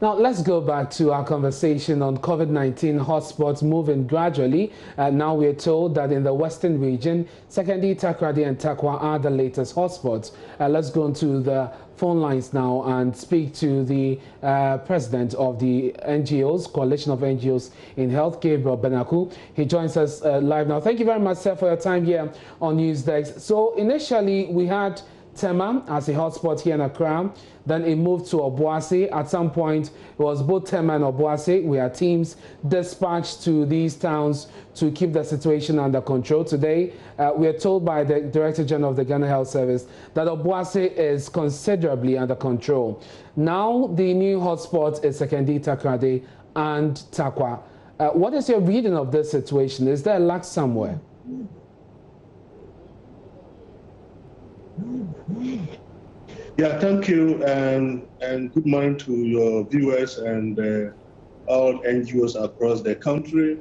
Now, let's go back to our conversation on COVID-19 hotspots moving gradually. Now we're told that in the western region, Sekondi, Takoradi and Tarkwa are the latest hotspots. Let's go into the phone lines now and speak to the president of the NGOs, Coalition of NGOs in Health, Gabriel Benaku. He joins us live now. Thank you very much, sir, for your time here on Newsdesk. So initially, we had Tema as a hotspot here in Accra. Then it moved to Obuasi. At some point, it was both Tema and Obuasi. We had teams dispatched to these towns to keep the situation under control. Today, we are told by the Director General of the Ghana Health Service that Obuasi is considerably under control. Now, the new hotspot is Sekondi, Takoradi, and Tarkwa. What is your reading of this situation? Is there a lack somewhere? Yeah, thank you, and good morning to your viewers and all NGOs across the country,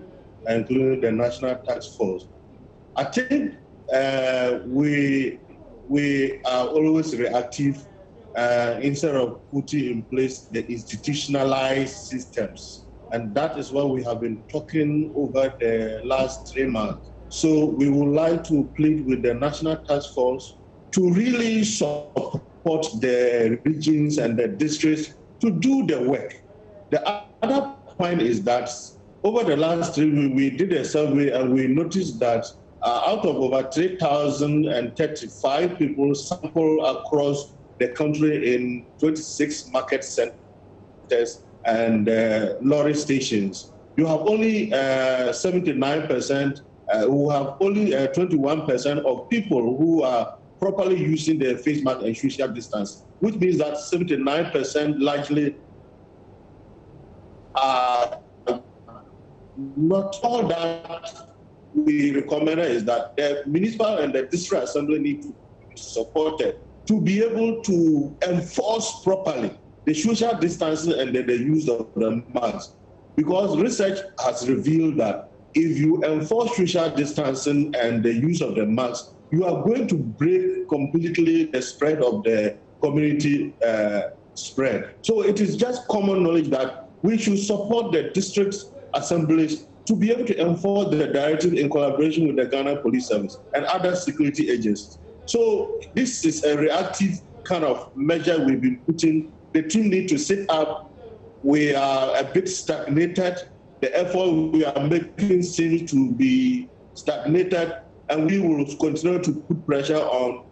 including the National Task Force. I think we are always reactive instead of putting in place the institutionalized systems, and that is what we have been talking over the last 3 months. So we would like to plead with the National Task Force to really support the regions and the districts to do the work. The other point is that over the last 3 weeks, we did a survey and we noticed that out of over 3,035 people sampled across the country in 26 market centers and lorry stations, you have only 79%, who have only 21% of people who are properly using the face mask and social distance, which means that 79% largely are not. All that we recommend is that the municipal and the district assembly need to be supported to be able to enforce properly the social distancing and the use of the mask. Because research has revealed that if you enforce social distancing and the use of the mask, you are going to break completely the spread of the community spread. So it is just common knowledge that we should support the district assemblies to be able to enforce the directive in collaboration with the Ghana Police Service and other security agents. So this is a reactive kind of measure we've been putting. The team need to sit up. We are a bit stagnated. The effort we are making seems to be stagnated, and we will continue to put pressure on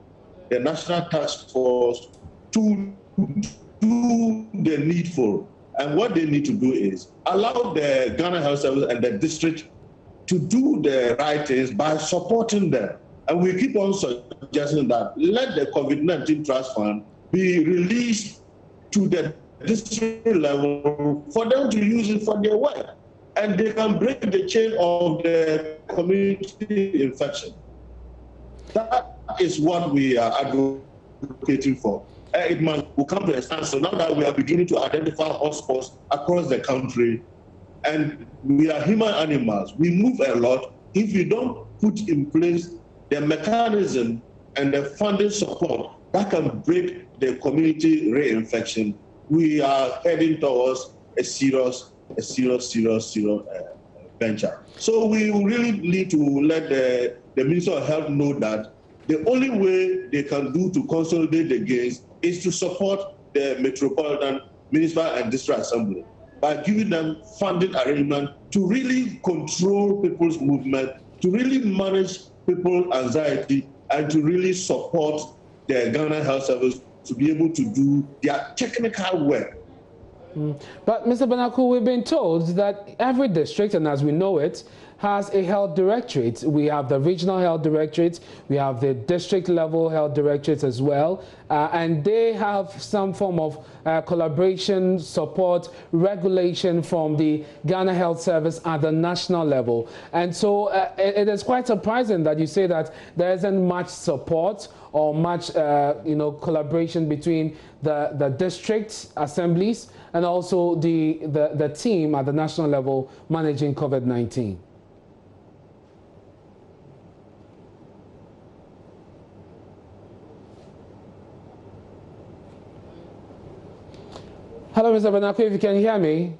the National Task Force to do the needful. And what they need to do is allow the Ghana Health Service and the district to do the right things by supporting them. And we keep on suggesting that let the COVID-19 Trust Fund be released to the district level for them to use it for their work. And they can break the chain of the community infection. That is what we are advocating for. It will come to a standstill now that we are beginning to identify hotspots across the country. And we are human animals. We move a lot. If you don't put in place the mechanism and the funding support that can break the community reinfection, we are heading towards a serious venture. So we really need to let the Minister of Health know that the only way they can do to consolidate the gains is to support the Metropolitan, Municipal and District Assembly by giving them funding arrangement to really control people's movement, to really manage people's anxiety, and to really support the Ghana Health Service to be able to do their technical work. But Mr. Benaku, we've been told that every district, and as we know it, has a health directorate. We have the regional health directorate, we have the district level health directorate as well, and they have some form of collaboration, support, regulation from the Ghana Health Service at the national level. And so it is quite surprising that you say that there isn't much support or much collaboration between the district assemblies and also the team at the national level managing COVID-19. Hello, Mr. Banaku, if you can hear me.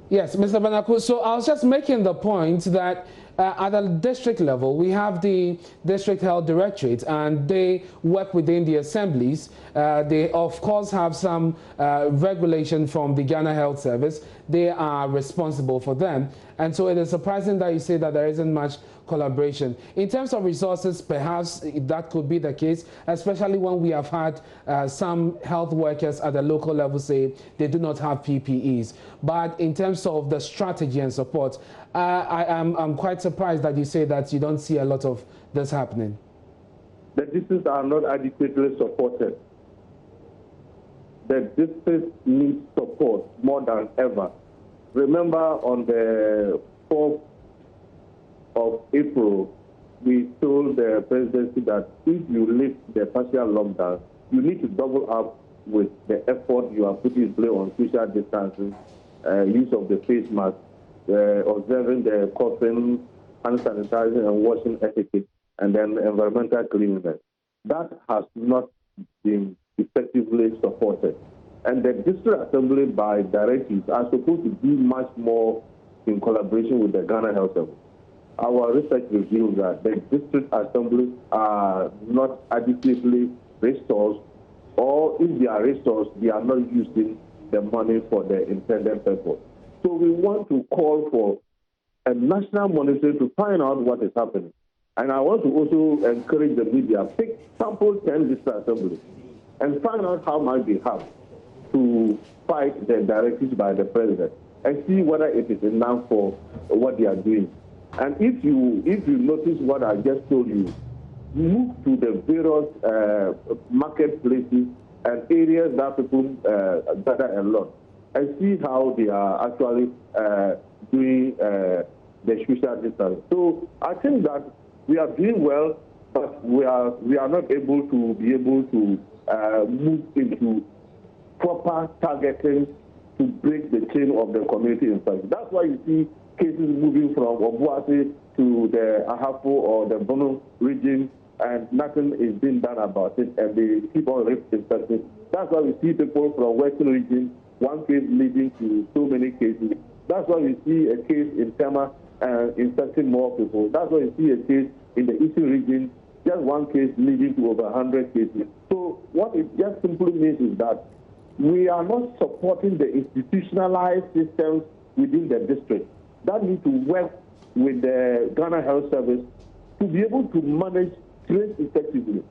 Yes, Mr. Banaku, so I was just making the point that at the district level, we have the District Health Directorate, and they work within the assemblies. They, of course, have some regulation from the Ghana Health Service. They are responsible for them. And so it is surprising that you say that there isn't much collaboration. In terms of resources, perhaps that could be the case, especially when we have had some health workers at the local level say they do not have PPEs. But in terms of the strategy and support, I'm quite surprised that you say that you don't see a lot of this happening. The districts are not adequately supported. The districts need support more than ever. Remember, on the 4th of April, we told the presidency that if you lift the partial lockdown, you need to double up with the effort you are putting in play on social distancing, use of the face mask, observing the coughing, hand sanitizing and washing etiquette, and then environmental cleanliness. That has not been effectively supported. And the district assembly, by directives, are supposed to do much more in collaboration with the Ghana Health Service. Our research reveals that the district assemblies are not adequately resourced, or if they are resourced, they are not using the money for the intended purpose. So we want to call for a national monitoring to find out what is happening. And I want to also encourage the media, pick sample 10 district assemblies and find out how much they have to fight the directives by the president and see whether it is enough for what they are doing. And if you notice what I just told you, move to the various marketplaces and areas that people gather a lot and see how they are actually doing the social distance. So I think that we are doing well, but we are not able to move into proper targeting to break the chain of the community infection. That's why you see cases moving from Obuasi to the Ahafo or the Bono region, and nothing is being done about it, and they keep on infecting. That's why we see people from Western region, one case leading to so many cases. That's why we see a case in Tema infecting more people. That's why we see a case in the Eastern region, just one case leading to over 100 cases. So what it just simply means is that we are not supporting the institutionalized systems within the district that need to work with the Ghana Health Service to be able to manage trade effectively.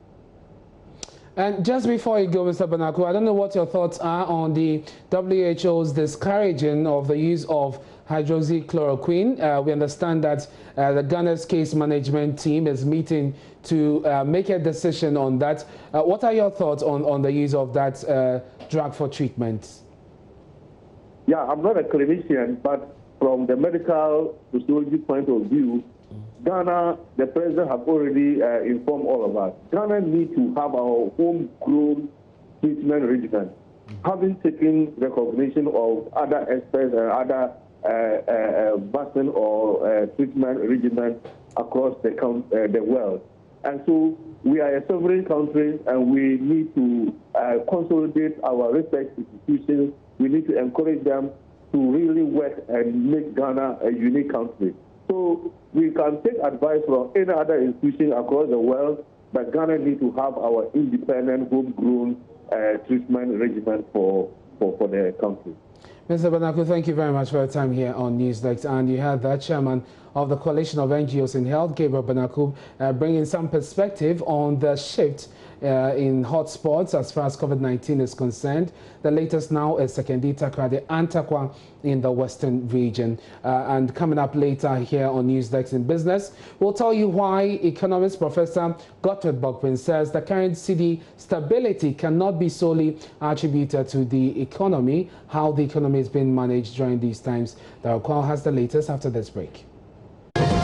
And just before you go, Mr. Banaku, I don't know what your thoughts are on the WHO's discouraging of the use of hydroxychloroquine. We understand that the Ghana's case management team is meeting to make a decision on that. What are your thoughts on the use of that drug for treatment? Yeah, I'm not a clinician, but from the medical sociology point of view, Ghana, the president has already informed all of us. Ghana needs to have our homegrown treatment regimen, having taken recognition of other experts and other vaccine or treatment regimen across the world. And so we are a sovereign country, and we need to consolidate our research institutions. We need to encourage them to really work and make Ghana a unique country. So we can take advice from any other institution across the world, but Ghana needs to have our independent, homegrown treatment regimen for the country. Mr. Banaku, thank you very much for your time here on Newsdesk. And you had the chairman of the Coalition of NGOs in Health, Gabriel Banaku, bringing some perspective on the shift in hotspots as far as COVID-19 is concerned. The latest now is Sekondi, Takoradi and Tarkwa in the Western region. And coming up later here on Newsdesk in Business, we'll tell you why economist Professor Gottfried Bokpin says the current cedi stability cannot be solely attributed to the economy, how the economy is being managed during these times. The call has the latest after this break.